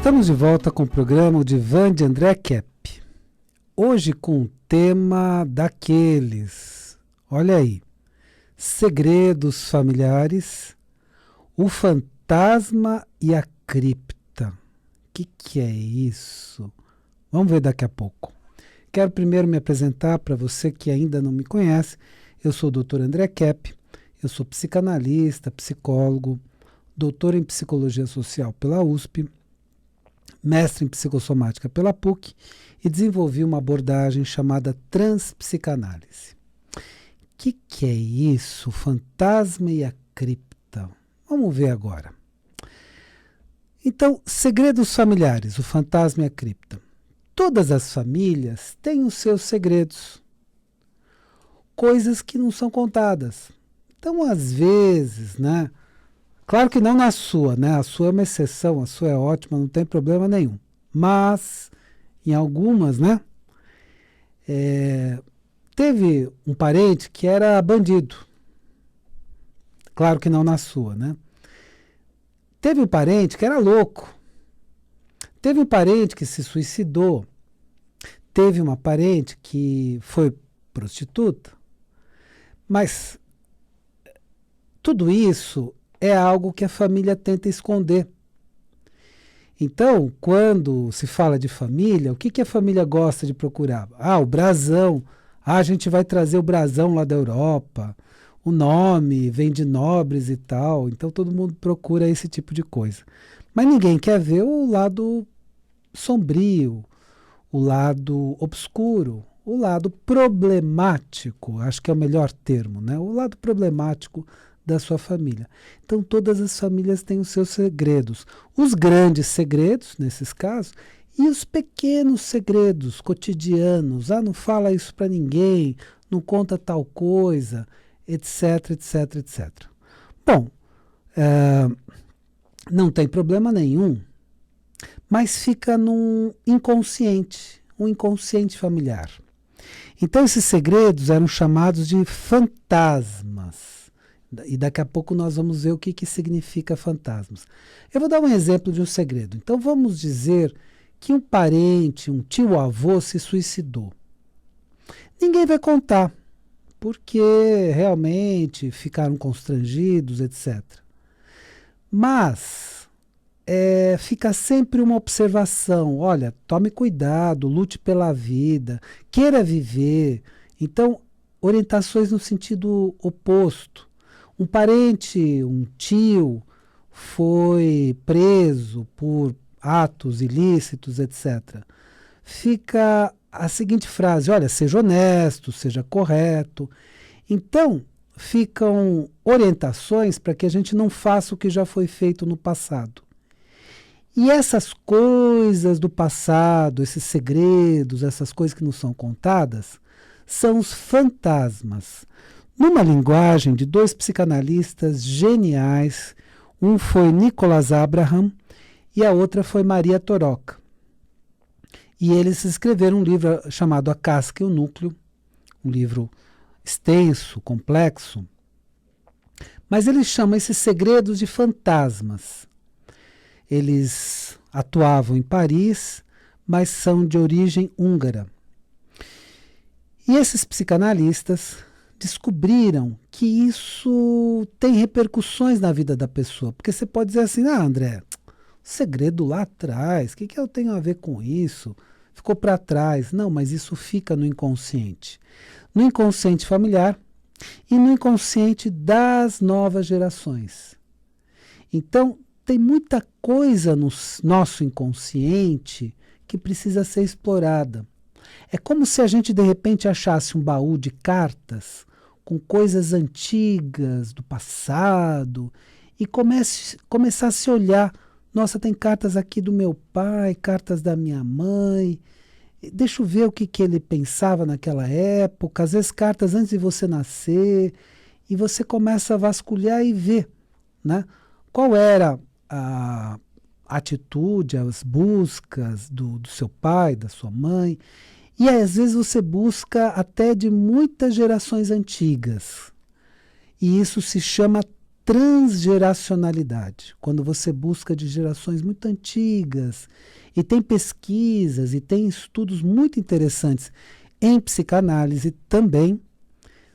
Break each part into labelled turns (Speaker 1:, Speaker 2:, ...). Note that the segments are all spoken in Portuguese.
Speaker 1: Estamos de volta com o programa O Divã de André Kepp. Hoje com o tema daqueles, olha aí, segredos familiares, o fantasma e a cripta. O que é isso? Vamos ver daqui a pouco. Quero primeiro me apresentar para você que ainda não me conhece. Eu sou o Dr. André Kepp, eu sou psicanalista, psicólogo, doutor em psicologia social pela USP, mestre em psicossomática pela PUC e desenvolvi uma abordagem chamada transpsicanálise. O que é isso? O fantasma e a cripta. Vamos ver agora. Então, segredos familiares, o fantasma e a cripta. Todas as famílias têm os seus segredos, coisas que não são contadas. Então, às vezes, né? Claro que não na sua, né? A sua é uma exceção, a sua é ótima, não tem problema nenhum. Mas, em algumas, né? Teve um parente que era bandido. Claro que não na sua, né? Teve um parente que era louco. Teve um parente que se suicidou. Teve uma parente que foi prostituta. Mas tudo isso é algo que a família tenta esconder. Então, quando se fala de família, o que a família gosta de procurar? O brasão. A gente vai trazer o brasão lá da Europa. O nome vem de nobres e tal. Então, todo mundo procura esse tipo de coisa. Mas ninguém quer ver o lado sombrio, o lado obscuro, o lado problemático. Acho que é o melhor termo, né? O lado problemático da sua família. Então, todas as famílias têm os seus segredos. Os grandes segredos, nesses casos, e os pequenos segredos cotidianos. Não fala isso para ninguém, não conta tal coisa, etc, etc, etc. Bom, não tem problema nenhum, mas fica num inconsciente, um inconsciente familiar. Então, esses segredos eram chamados de fantasmas. E daqui a pouco nós vamos ver o que significa fantasmas. Eu vou dar um exemplo de um segredo. Então vamos dizer que um parente, um tio-avô se suicidou. Ninguém vai contar, porque realmente ficaram constrangidos, etc. Mas fica sempre uma observação. Olha, tome cuidado, lute pela vida, queira viver. Então, orientações no sentido oposto. Um parente, um tio, foi preso por atos ilícitos, etc. Fica a seguinte frase: olha, seja honesto, seja correto. Então, ficam orientações para que a gente não faça o que já foi feito no passado. E essas coisas do passado, esses segredos, essas coisas que não são contadas, são os fantasmas. Numa linguagem de dois psicanalistas geniais, um foi Nicholas Abraham e a outra foi Maria Toroca. E eles escreveram um livro chamado A Casca e o Núcleo, um livro extenso, complexo, mas eles chamam esses segredos de fantasmas. Eles atuavam em Paris, mas são de origem húngara. E esses psicanalistas descobriram que isso tem repercussões na vida da pessoa. Porque você pode dizer assim: André, segredo lá atrás, o que eu tenho a ver com isso? Ficou para trás. Não, mas isso fica no inconsciente. No inconsciente familiar e no inconsciente das novas gerações. Então, tem muita coisa no nosso inconsciente que precisa ser explorada. É como se a gente, de repente, achasse um baú de cartas com coisas antigas, do passado, e começasse a olhar. Nossa, tem cartas aqui do meu pai, cartas da minha mãe. Deixa eu ver o que ele pensava naquela época. Às vezes cartas antes de você nascer. E você começa a vasculhar e ver, né? Qual era a atitude, as buscas do seu pai, da sua mãe. E às vezes você busca até de muitas gerações antigas. E isso se chama transgeracionalidade, quando você busca de gerações muito antigas, e tem pesquisas e tem estudos muito interessantes em psicanálise também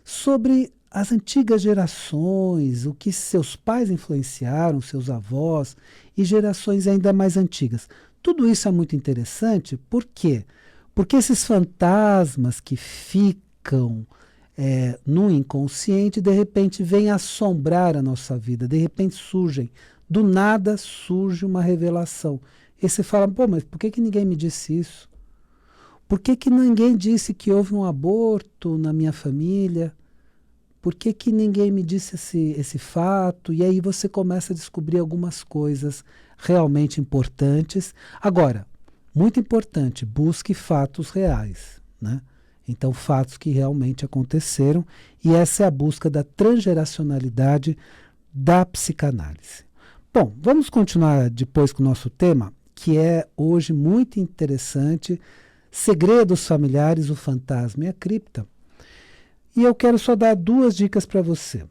Speaker 1: sobre as antigas gerações, o que seus pais influenciaram, seus avós e gerações ainda mais antigas. Tudo isso é muito interessante, por quê? Porque esses fantasmas que ficam no inconsciente, de repente vêm assombrar a nossa vida, de repente surgem, do nada surge uma revelação. E você fala, pô, mas por que ninguém me disse isso? Por que ninguém disse que houve um aborto na minha família? Por que ninguém me disse esse fato? E aí você começa a descobrir algumas coisas realmente importantes. Agora, muito importante, busque fatos reais, né? Então, fatos que realmente aconteceram, e essa é a busca da transgeracionalidade da psicanálise. Bom, vamos continuar depois com o nosso tema, que é hoje muito interessante, segredos familiares, o fantasma e a cripta. E eu quero só dar 2 dicas para você.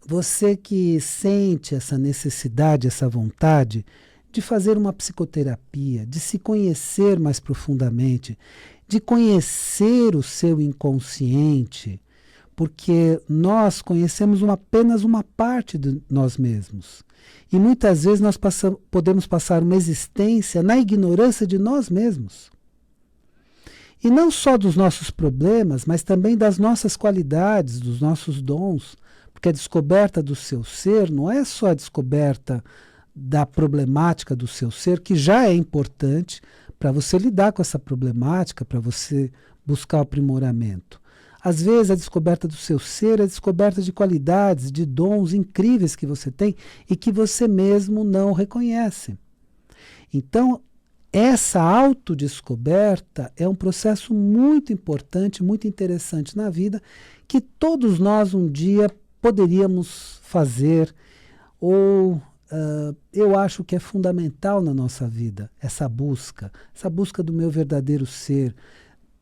Speaker 1: Você que sente essa necessidade, essa vontade de fazer uma psicoterapia, de se conhecer mais profundamente, de conhecer o seu inconsciente, porque nós conhecemos apenas uma parte de nós mesmos. E muitas vezes nós podemos passar uma existência na ignorância de nós mesmos. E não só dos nossos problemas, mas também das nossas qualidades, dos nossos dons. Porque a descoberta do seu ser não é só a descoberta da problemática do seu ser, que já é importante para você lidar com essa problemática, para você buscar o aprimoramento. Às vezes a descoberta do seu ser é a descoberta de qualidades, de dons incríveis que você tem e que você mesmo não reconhece. Então, essa autodescoberta é um processo muito importante, muito interessante na vida, que todos nós um dia poderíamos fazer, ou eu acho que é fundamental na nossa vida, essa busca do meu verdadeiro ser,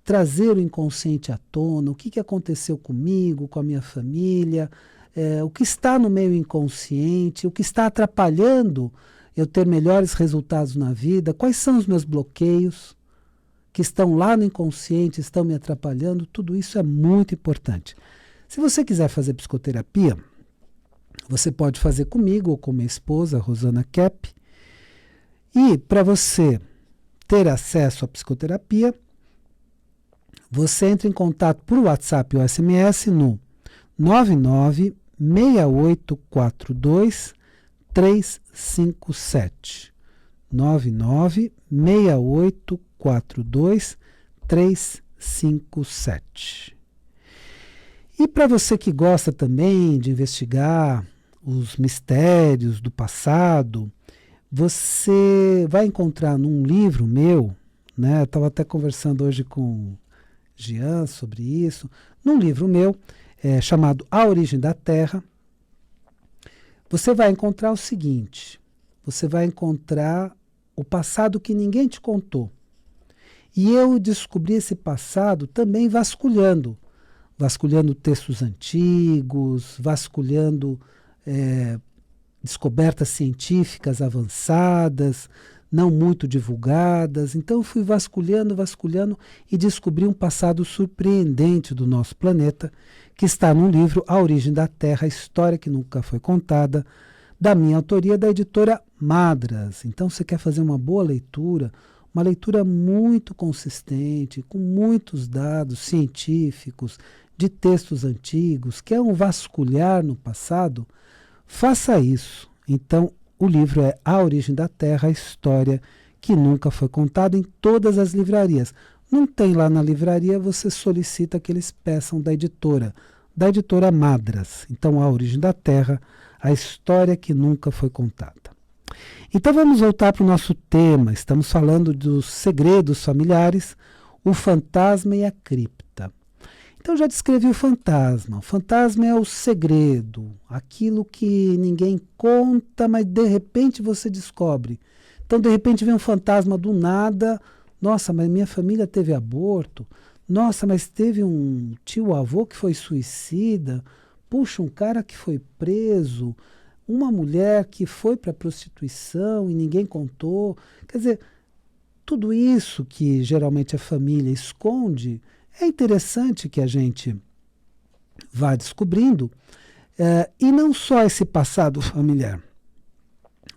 Speaker 1: trazer o inconsciente à tona, o que aconteceu comigo, com a minha família, o que está no meu inconsciente, o que está atrapalhando eu ter melhores resultados na vida, quais são os meus bloqueios que estão lá no inconsciente, estão me atrapalhando, tudo isso é muito importante. Se você quiser fazer psicoterapia, você pode fazer comigo ou com minha esposa, Rosana Kepp. E para você ter acesso à psicoterapia, você entra em contato por WhatsApp ou SMS no 996842 357. 996842 357. E para você que gosta também de investigar os mistérios do passado, você vai encontrar num livro meu, né? Eu estava até conversando hoje com Jean sobre isso, num livro meu chamado A Origem da Terra, você vai encontrar o seguinte, você vai encontrar o passado que ninguém te contou. E eu descobri esse passado também vasculhando textos antigos, vasculhando descobertas científicas avançadas, não muito divulgadas. Então eu fui vasculhando e descobri um passado surpreendente do nosso planeta, que está no livro A Origem da Terra, a História que Nunca Foi Contada, da minha autoria, da editora Madras. Então você quer fazer uma boa leitura, uma leitura muito consistente, com muitos dados científicos, de textos antigos, quer um vasculhar no passado, faça isso. Então, o livro é A Origem da Terra, a História que Nunca Foi Contada, em todas as livrarias. Não tem lá na livraria, você solicita que eles peçam da editora Madras. Então, A Origem da Terra, a História que Nunca Foi Contada. Então, vamos voltar para o nosso tema. Estamos falando dos segredos familiares, o fantasma e a cripta. Então, já descrevi o fantasma. O fantasma é o segredo, aquilo que ninguém conta, mas de repente você descobre. Então, de repente vem um fantasma do nada. Nossa, mas minha família teve aborto. Nossa, mas teve um tio-avô que foi suicida. Puxa, um cara que foi preso, uma mulher que foi para a prostituição e ninguém contou. Quer dizer, tudo isso que geralmente a família esconde, é interessante que a gente vá descobrindo. E não só esse passado familiar,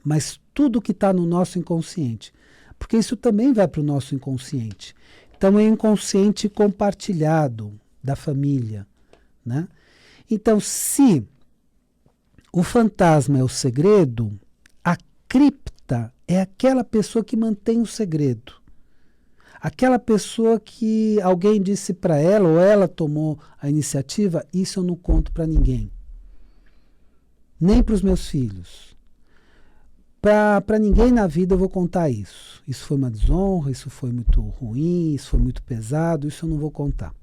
Speaker 1: mas tudo que está no nosso inconsciente. Porque isso também vai para o nosso inconsciente. Então é o inconsciente compartilhado da família, né? Então, se o fantasma é o segredo, a cripta é aquela pessoa que mantém o segredo. Aquela pessoa que alguém disse para ela, ou ela tomou a iniciativa, isso eu não conto para ninguém. Nem para os meus filhos. Para ninguém na vida eu vou contar isso. Isso foi uma desonra, isso foi muito ruim, isso foi muito pesado, isso eu não vou contar.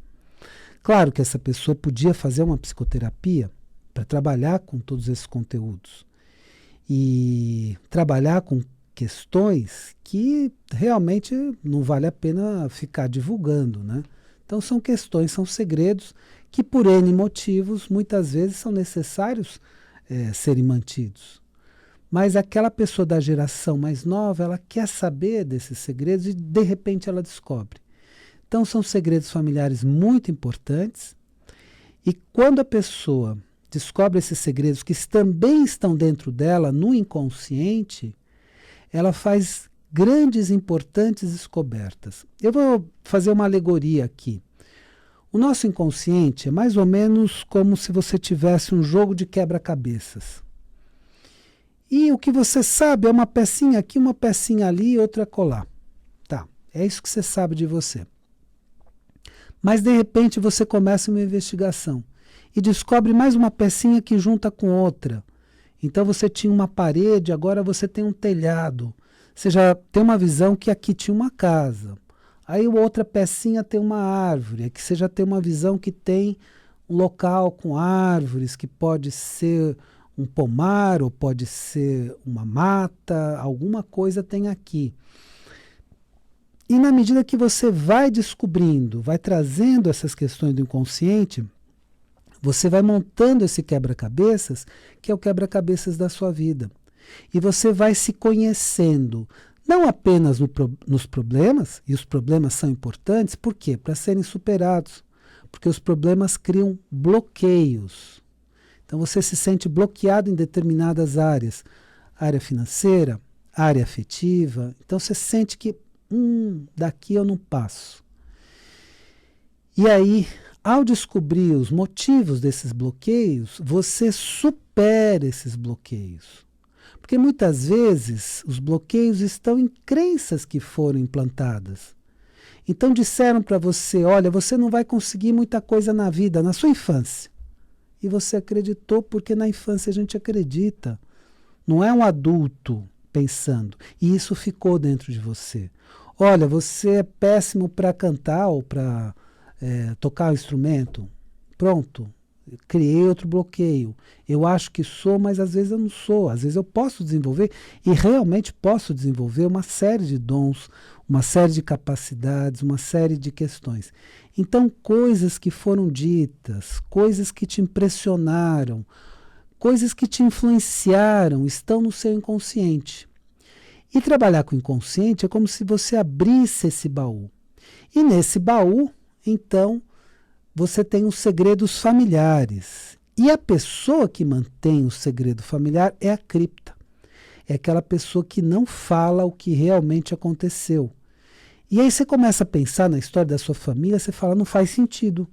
Speaker 1: Claro que essa pessoa podia fazer uma psicoterapia para trabalhar com todos esses conteúdos. E trabalhar com questões que realmente não vale a pena ficar divulgando, né? Então são questões, são segredos que por N motivos muitas vezes são necessários serem mantidos. Mas aquela pessoa da geração mais nova, ela quer saber desses segredos e de repente ela descobre. Então são segredos familiares muito importantes e quando a pessoa descobre esses segredos que também estão dentro dela, no inconsciente, ela faz grandes e importantes descobertas. Eu vou fazer uma alegoria aqui. O nosso inconsciente é mais ou menos como se você tivesse um jogo de quebra-cabeças. E o que você sabe é uma pecinha aqui, uma pecinha ali e outra colar. Tá, é isso que você sabe de você. Mas de repente você começa uma investigação e descobre mais uma pecinha que junta com outra. Então você tinha uma parede, agora você tem um telhado. Você já tem uma visão que aqui tinha uma casa. Aí outra pecinha tem uma árvore. Aqui você já tem uma visão que tem um local com árvores, que pode ser um pomar ou pode ser uma mata, alguma coisa tem aqui. E na medida que você vai descobrindo, vai trazendo essas questões do inconsciente, você vai montando esse quebra-cabeças, que é o quebra-cabeças da sua vida. E você vai se conhecendo, não apenas nos problemas, e os problemas são importantes, por quê? Para serem superados. Porque os problemas criam bloqueios. Então você se sente bloqueado em determinadas áreas. Área financeira, área afetiva. Então você sente que, daqui eu não passo. E aí, ao descobrir os motivos desses bloqueios, você supera esses bloqueios. Porque muitas vezes os bloqueios estão em crenças que foram implantadas. Então disseram para você, olha, você não vai conseguir muita coisa na vida, na sua infância. E você acreditou porque na infância a gente acredita. Não é um adulto pensando. E isso ficou dentro de você. Olha, você é péssimo para cantar ou para tocar o instrumento. Pronto. Criei outro bloqueio. Eu acho que sou, mas às vezes eu não sou. Às vezes eu posso desenvolver, e realmente posso desenvolver uma série de dons, uma série de capacidades, uma série de questões. Então, coisas que foram ditas, coisas que te impressionaram, coisas que te influenciaram, estão no seu inconsciente. E trabalhar com o inconsciente é como se você abrisse esse baú. E nesse baú, então, você tem os segredos familiares. E a pessoa que mantém o segredo familiar é a cripta. É aquela pessoa que não fala o que realmente aconteceu. E aí você começa a pensar na história da sua família, você fala, não faz sentido.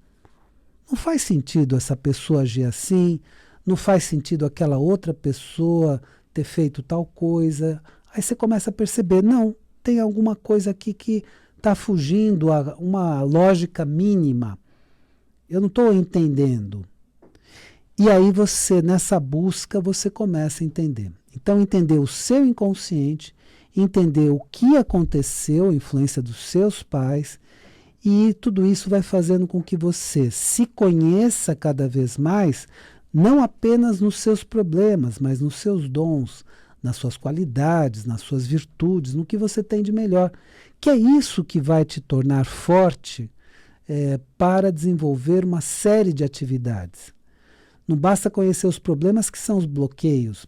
Speaker 1: Não faz sentido essa pessoa agir assim, não faz sentido aquela outra pessoa ter feito tal coisa. Aí você começa a perceber, não, tem alguma coisa aqui que está fugindo a uma lógica mínima. Eu não estou entendendo. E aí você, nessa busca, você começa a entender. Então, entender o seu inconsciente, entender o que aconteceu, a influência dos seus pais, e tudo isso vai fazendo com que você se conheça cada vez mais, não apenas nos seus problemas, mas nos seus dons, nas suas qualidades, nas suas virtudes, no que você tem de melhor. Que é isso que vai te tornar forte para desenvolver uma série de atividades. Não basta conhecer os problemas que são os bloqueios.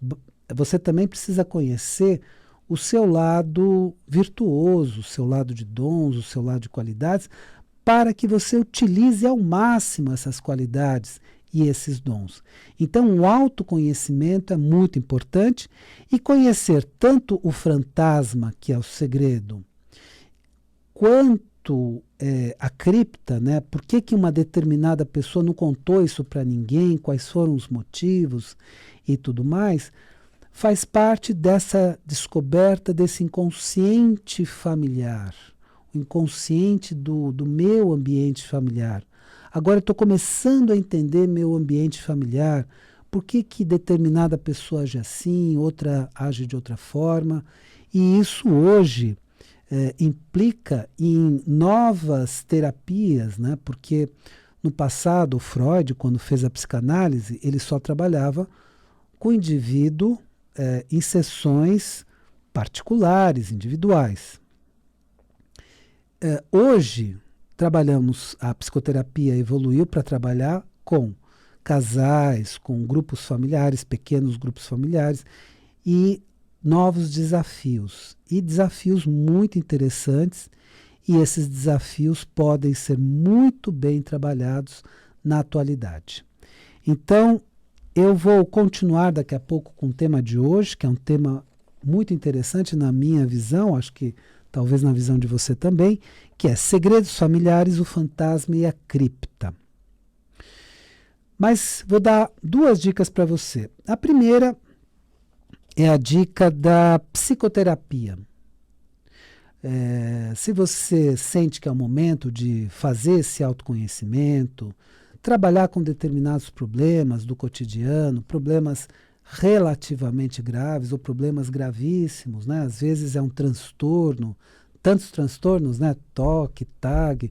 Speaker 1: Você também precisa conhecer o seu lado virtuoso, o seu lado de dons, o seu lado de qualidades, para que você utilize ao máximo essas qualidades e esses dons. Então, o autoconhecimento é muito importante, e conhecer tanto o fantasma, que é o segredo, quanto a cripta, né? Por que uma determinada pessoa não contou isso para ninguém, quais foram os motivos e tudo mais, faz parte dessa descoberta desse inconsciente familiar, o inconsciente do meu ambiente familiar. Agora eu estou começando a entender meu ambiente familiar, por que determinada pessoa age assim, outra age de outra forma, e isso hoje implica em novas terapias, né? Porque no passado o Freud, quando fez a psicanálise, ele só trabalhava com o indivíduo em sessões particulares, individuais. Hoje, a psicoterapia evoluiu para trabalhar com casais, com grupos familiares, pequenos grupos familiares, e novos desafios. E desafios muito interessantes, e esses desafios podem ser muito bem trabalhados na atualidade. Então, eu vou continuar daqui a pouco com o tema de hoje, que é um tema muito interessante na minha visão, acho que talvez na visão de você também, que é Segredos Familiares, o Fantasma e a Cripta. Mas vou dar 2 dicas para você. A primeira é a dica da psicoterapia. Se você sente que é o momento de fazer esse autoconhecimento, trabalhar com determinados problemas do cotidiano, problemas relativamente graves ou problemas gravíssimos, né? Às vezes é um transtorno, tantos transtornos, né? TOC, TAG.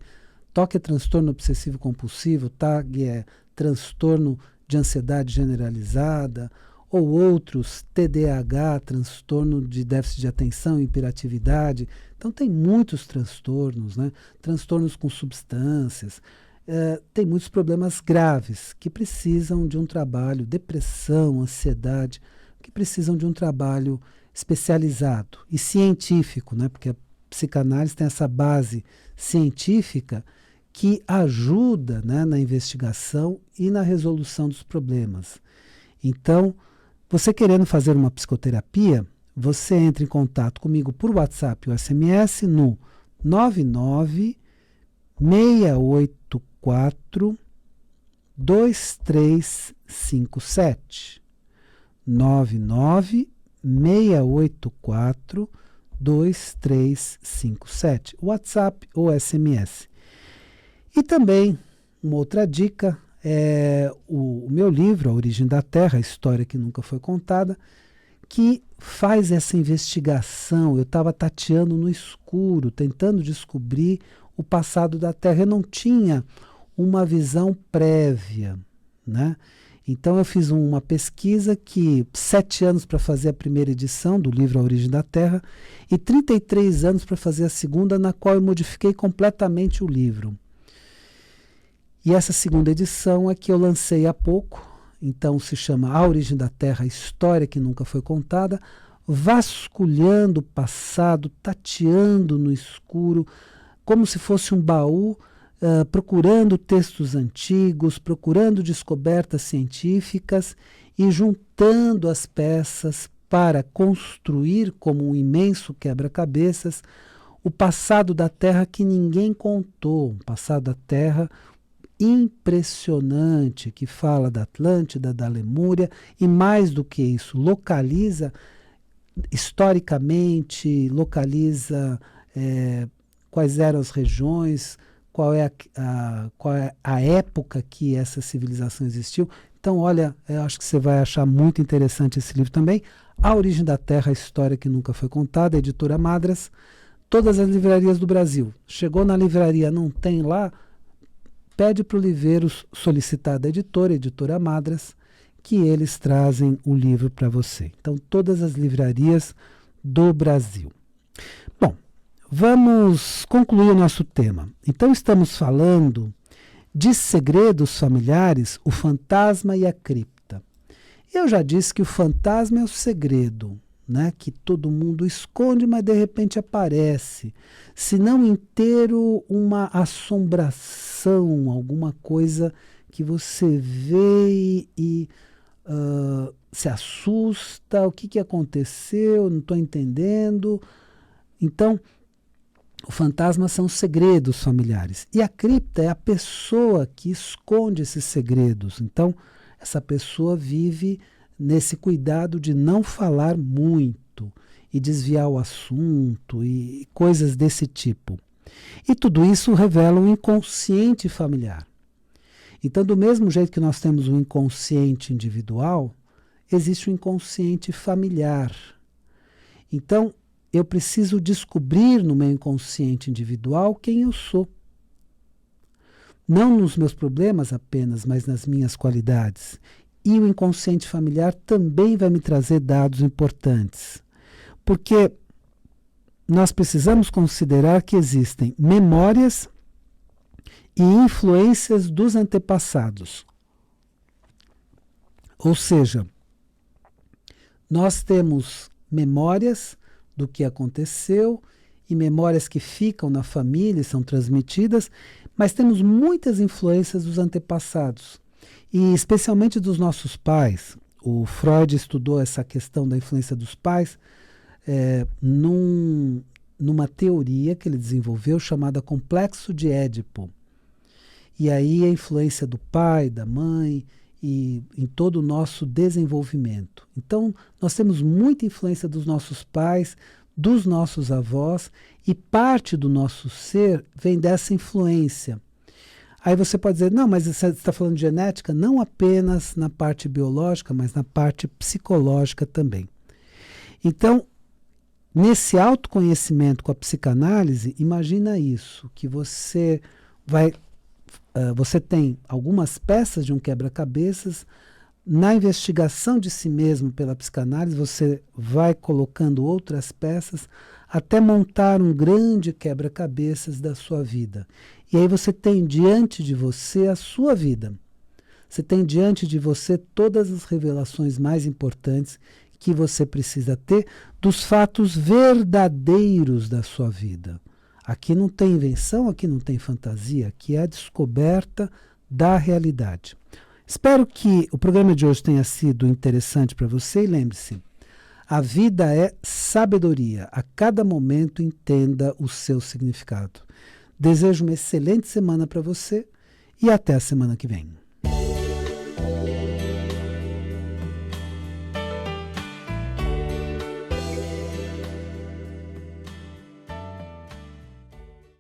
Speaker 1: TOC é transtorno obsessivo compulsivo, TAG é transtorno de ansiedade generalizada, ou outros, TDAH, transtorno de déficit de atenção e hiperatividade. Então tem muitos transtornos, né? Transtornos com substâncias. Tem muitos problemas graves que precisam de um trabalho, depressão, ansiedade, que precisam de um trabalho especializado e científico, né? Porque a psicanálise tem essa base científica que ajuda, né, na investigação e na resolução dos problemas. Então, você querendo fazer uma psicoterapia, você entra em contato comigo por WhatsApp ou SMS no 99 684 2357. 99 684 2357. WhatsApp ou SMS. E também, uma outra dica é o meu livro, A Origem da Terra, a História que Nunca Foi Contada, que faz essa investigação. Eu estava tateando no escuro, tentando descobrir o passado da Terra. Eu não tinha uma visão prévia, né? Então eu fiz uma pesquisa que 7 anos para fazer a primeira edição do livro A Origem da Terra e 33 anos para fazer a segunda, na qual eu modifiquei completamente o livro. E essa segunda edição é que eu lancei há pouco, então se chama A Origem da Terra, a História que Nunca Foi Contada, vasculhando o passado, tateando no escuro, como se fosse um baú, procurando textos antigos, procurando descobertas científicas e juntando as peças para construir, como um imenso quebra-cabeças, o passado da Terra que ninguém contou, um passado da Terra impressionante, que fala da Atlântida, da Lemúria, e mais do que isso, localiza historicamente, localiza quais eram as regiões, qual é a época que essa civilização existiu. Então, olha, eu acho que você vai achar muito interessante esse livro também. A Origem da Terra, a História que Nunca Foi Contada, editora Madras, todas as livrarias do Brasil. Chegou na livraria, não tem lá, pede para o livreiro solicitar da editora Madras, que eles trazem o livro para você. Então, todas as livrarias do Brasil. Bom, vamos concluir o nosso tema. Então, estamos falando de segredos familiares, o fantasma e a cripta. Eu já disse que o fantasma é o segredo, né, que todo mundo esconde, mas de repente aparece. Se não inteiro, uma assombração, alguma coisa que você vê e se assusta, o que aconteceu, não estou entendendo. Então, o fantasma são segredos familiares. E a cripta é a pessoa que esconde esses segredos. Então, essa pessoa vive nesse cuidado de não falar muito e desviar o assunto e coisas desse tipo. E tudo isso revela um inconsciente familiar. Então, do mesmo jeito que nós temos um inconsciente individual, existe um inconsciente familiar. Então, eu preciso descobrir no meu inconsciente individual quem eu sou. Não nos meus problemas apenas, mas nas minhas qualidades. E o inconsciente familiar também vai me trazer dados importantes. Porque nós precisamos considerar que existem memórias e influências dos antepassados. Ou seja, nós temos memórias do que aconteceu e memórias que ficam na família e são transmitidas, mas temos muitas influências dos antepassados, e especialmente dos nossos pais. O Freud estudou essa questão da influência dos pais numa teoria que ele desenvolveu chamada Complexo de Édipo. E aí a influência do pai, da mãe e em todo o nosso desenvolvimento. Então, nós temos muita influência dos nossos pais, dos nossos avós, e parte do nosso ser vem dessa influência. Aí você pode dizer, não, mas você está falando de genética? Não apenas na parte biológica, mas na parte psicológica também. Então, nesse autoconhecimento com a psicanálise, imagina isso, que você tem algumas peças de um quebra-cabeças. Na investigação de si mesmo pela psicanálise, você vai colocando outras peças até montar um grande quebra-cabeças da sua vida. E aí você tem diante de você a sua vida. Você tem diante de você todas as revelações mais importantes que você precisa ter dos fatos verdadeiros da sua vida. Aqui não tem invenção, aqui não tem fantasia, aqui é a descoberta da realidade. Espero que o programa de hoje tenha sido interessante para você e lembre-se, a vida é sabedoria. A cada momento entenda o seu significado. Desejo uma excelente semana para você e até a semana que vem.